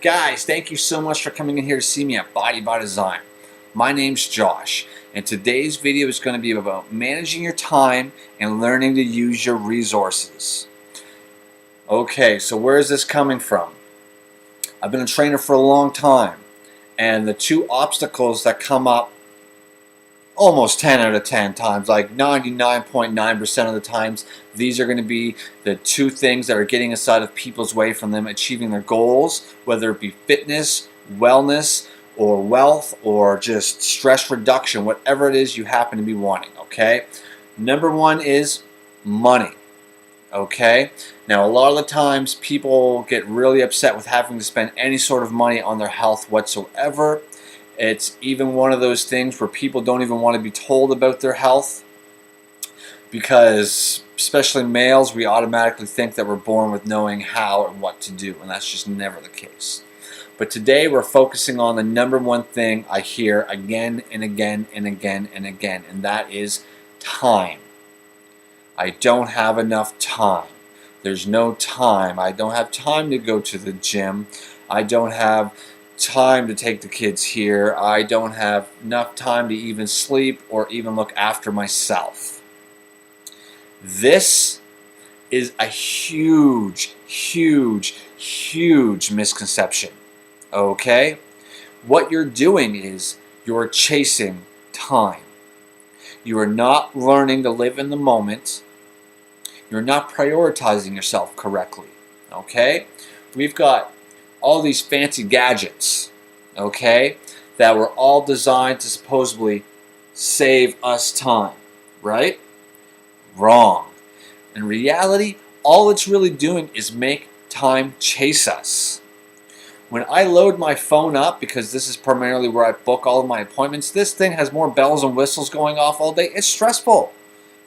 Guys, thank you so much for coming in here to see me at Body by Design. My name's Josh, and today's video is going to be about managing your time and learning to use your resources. Okay, so where is this coming from? I've been a trainer for a long time, and the two obstacles that come up almost 10 out of 10 times, like 99.9% of the times, these are going to be the two things that are getting aside of people's way from them achieving their goals, whether it be fitness, wellness, or wealth, or just stress reduction, whatever it is you happen to be wanting, okay? Number one is money, okay? Now, a lot of the times people get really upset with having to spend any sort of money on their health whatsoever. It's even one of those things where people don't even want to be told about their health because, especially males, we automatically think that we're born with knowing how and what to do, and that's just never the case. But today we're focusing on the number one thing I hear again and again and again and again, and that is time. I don't have enough time. There's no time. I don't have time to go to the gym. I don't have time to take the kids here. I don't have enough time to even sleep or even look after myself. This is a huge, huge, huge misconception. Okay? What you're doing is you're chasing time. You are not learning to live in the moment. You're not prioritizing yourself correctly. Okay? We've got all these fancy gadgets, okay, that were all designed to supposedly save us time, right? Wrong. In reality, all it's really doing is make time chase us. When I load my phone up, because this is primarily where I book all of my appointments, this thing has more bells and whistles going off all day. It's stressful.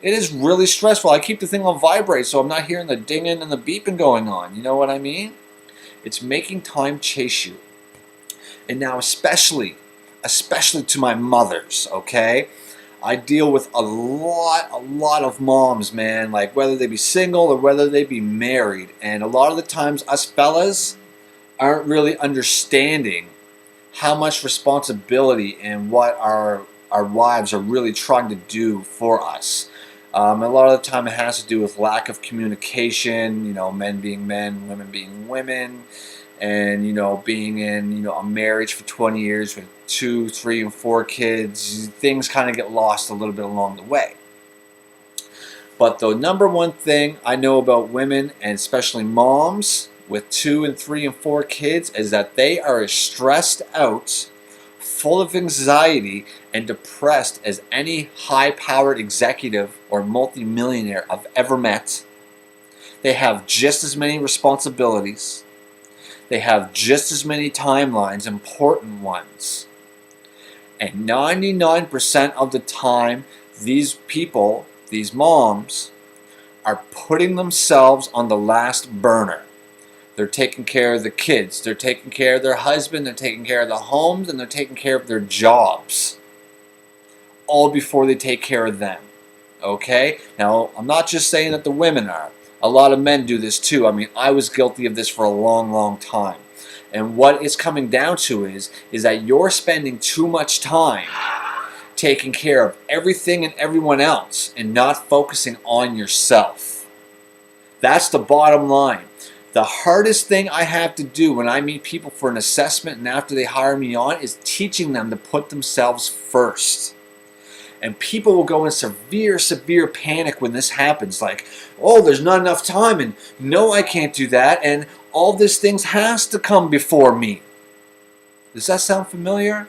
It is really stressful. I keep the thing on vibrate so I'm not hearing the dinging and the beeping going on. You know what I mean? It's making time chase you. And now especially to my mothers, okay? I deal with a lot of moms, man, like whether they be single or whether they be married. And a lot of the times us fellas aren't really understanding how much responsibility and what our wives are really trying to do for us. A lot of the time it has to do with lack of communication, men being men, women being women, and, being in, a marriage for 20 years with 2, 3, and 4 kids. Things kind of get lost a little bit along the way. But the number one thing I know about women, and especially moms with 2 and 3 and 4 kids, is that they are as stressed out, full of anxiety and depressed as any high-powered executive or multimillionaire I've ever met. They have just as many responsibilities. They have just as many timelines, important ones. And 99% of the time, these people, these moms, are putting themselves on the last burner. They're taking care of the kids, they're taking care of their husband, they're taking care of the homes, and they're taking care of their jobs. All before they take care of them. Okay? Now, I'm not just saying that the women are. A lot of men do this too. I mean, I was guilty of this for a long time. And what it's coming down to is that you're spending too much time taking care of everything and everyone else and not focusing on yourself. That's the bottom line. The hardest thing I have to do when I meet people for an assessment and after they hire me on is teaching them to put themselves first. And people will go in severe panic when this happens. Like, oh, there's not enough time, and no, I can't do that, and all these things has to come before me. Does that sound familiar?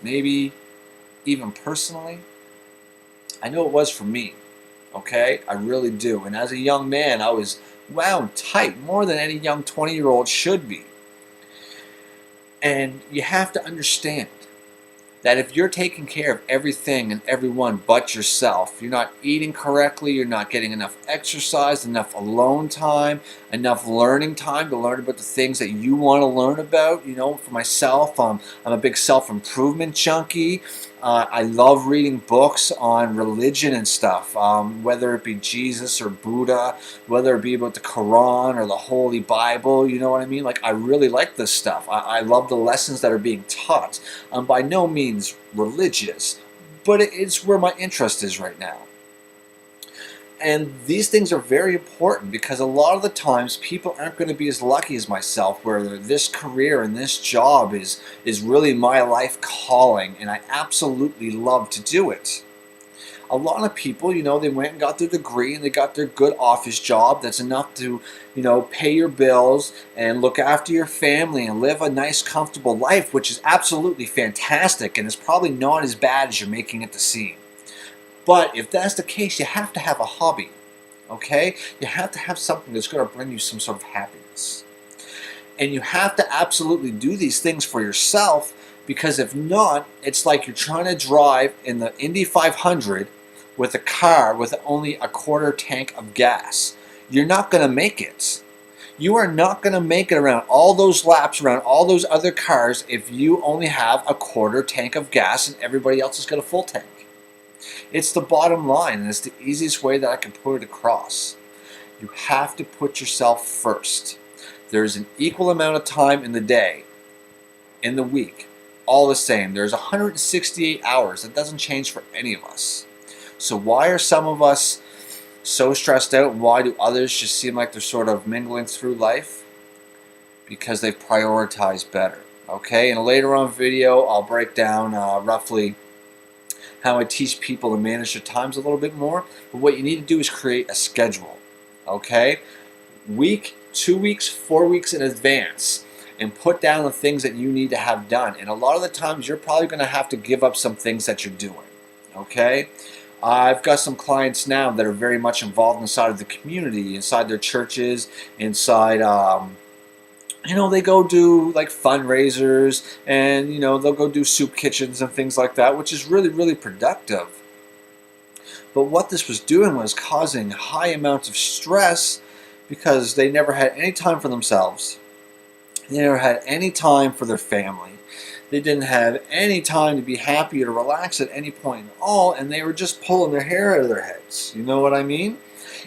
Maybe even personally? I know it was for me, okay? I really do. And as a young man, I was wound tight more than any young 20-year-old should be. And you have to understand that if you're taking care of everything and everyone but yourself, you're not eating correctly, you're not getting enough exercise, enough alone time, enough learning time to learn about the things that you want to learn about. For myself, I'm a big self-improvement junkie. I love reading books on religion and stuff, whether it be Jesus or Buddha, whether it be about the Quran or the Holy Bible, you know what I mean? Like, I really like this stuff. I love the lessons that are being taught. I'm by no means religious, but it's where my interest is right now. And these things are very important because a lot of the times people aren't going to be as lucky as myself, where this career and this job is really my life calling, and I absolutely love to do it. A lot of people, they went and got their degree and they got their good office job that's enough to, pay your bills and look after your family and live a nice, comfortable life, which is absolutely fantastic, and it's probably not as bad as you're making it to seem. But if that's the case, you have to have a hobby, okay? You have to have something that's going to bring you some sort of happiness. And you have to absolutely do these things for yourself, because if not, it's like you're trying to drive in the Indy 500 with a car with only a quarter tank of gas. You're not going to make it. You are not going to make it around all those laps, around all those other cars, if you only have a quarter tank of gas and everybody else has got a full tank. It's the bottom line, and it's the easiest way that I can put it across. You have to put yourself first. There's an equal amount of time in the day, in the week, all the same. There's 168 hours. That doesn't change for any of us. So why are some of us so stressed out, and why do others just seem like they're sort of mingling through life? Because they've prioritized better. Okay, in a later on video, I'll break down roughly how I teach people to manage their times a little bit more. But what you need to do is create a schedule, okay? Week, 2 weeks, 4 weeks in advance, and put down the things that you need to have done. And a lot of the times you're probably going to have to give up some things that you're doing, okay? I've got some clients now that are very much involved inside of the community, inside their churches, inside they go do like fundraisers, and they'll go do soup kitchens and things like that, which is really, really productive. But what this was doing was causing high amounts of stress, because they never had any time for themselves. They never had any time for their family. They didn't have any time to be happy or to relax at any point at all, and they were just pulling their hair out of their heads. You know what I mean?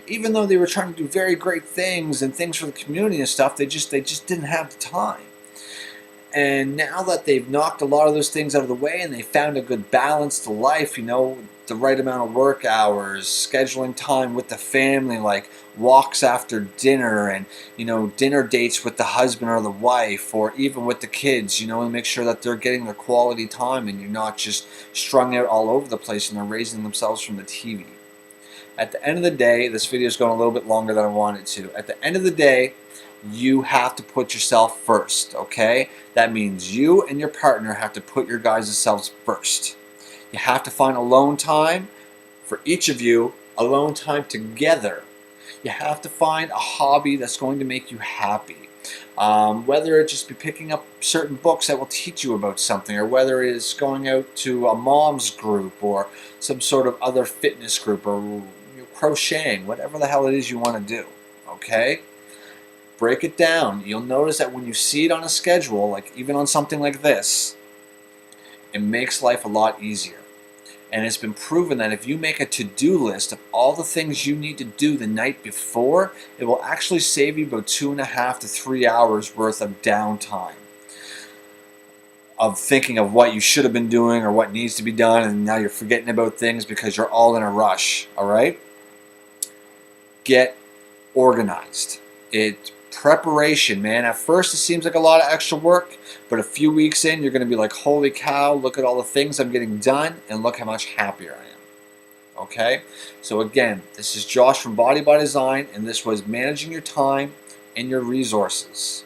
Even though they were trying to do very great things and things for the community and stuff, they just didn't have the time. And now that they've knocked a lot of those things out of the way and they found a good balance to life, the right amount of work hours, scheduling time with the family, like walks after dinner, and dinner dates with the husband or the wife, or even with the kids, and make sure that they're getting their quality time and you're not just strung out all over the place and they're raising themselves from the TV. At the end of the day, this video is going a little bit longer than I wanted to. At the end of the day, you have to put yourself first, okay? That means you and your partner have to put your guys' selves first. You have to find alone time for each of you, alone time together. You have to find a hobby that's going to make you happy. Whether it just be picking up certain books that will teach you about something, or whether it is going out to a mom's group or some sort of other fitness group, or crocheting, whatever the hell it is you want to do, okay? Break it down. You'll notice that when you see it on a schedule, like even on something like this, it makes life a lot easier. And it's been proven that if you make a to-do list of all the things you need to do the night before, it will actually save you about 2.5 to 3 hours worth of downtime, of thinking of what you should have been doing or what needs to be done, and now you're forgetting about things because you're all in a rush, all right? Get organized. Preparation, man. At first it seems like a lot of extra work, but a few weeks in you're going to be like, holy cow, look at all the things I'm getting done, and look how much happier I am. Okay? So again, this is Josh from Body by Design, and this was managing your time and your resources.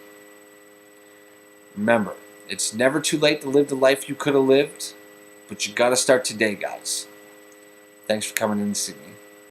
Remember, it's never too late to live the life you could have lived, but you got to start today, guys. Thanks for coming in to see me.